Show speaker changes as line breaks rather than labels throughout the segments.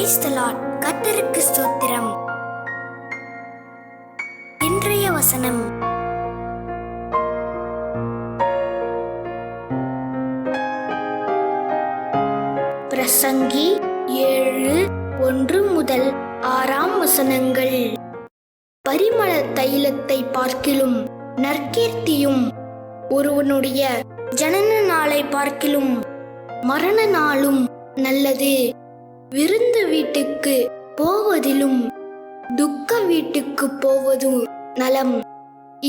Praise the Lord. கர்த்தருக்கு ஸ்தோத்திரம். இன்றைய வசனம் பிரசங்கி 7:1-6 பரிமள தைலத்தை பார்க்கிலும் நற்கீர்த்தியும் ஒருவனுடைய ஜனன நாளை பார்க்கிலும் மரண நாளும் நல்லது. விருந்து வீட்டுக்கு போவதிலும் துக்க வீட்டுக்கு போவது நலம்.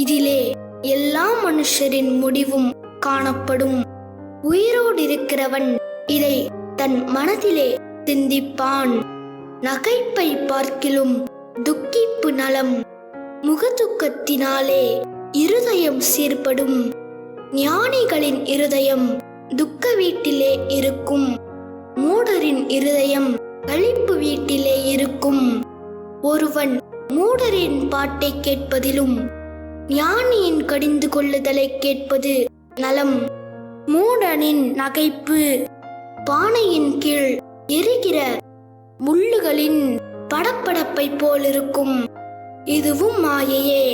இதிலே எல்லா மனுஷரின் முடிவும் காணப்படும். உயிரோடு இருக்கிறவன் இதை தன் மனதிலே சிந்திப்பான். நகைப்பை பார்க்கிலும் துக்கிப்பு நலம். முகதுக்கத்தினாலே இருதயம் சீர்படும். ஞானிகளின் இருதயம் துக்க வீட்டிலே இருக்கும். மூடரின் இருதயம் களிப்பு வீட்டிலே இருக்கும். ஒருவன் மூடரின் பாட்டை கேட்பதிலும் ஞானியின் கடிந்து கொள்ளுதலை கேட்பது நலம். மூடனின் நகைப்பு பானையின் கீழ் எரிகிற முள்ளுகளின் படப்படப்பை போலிருக்கும். இதுவும் மாயையே.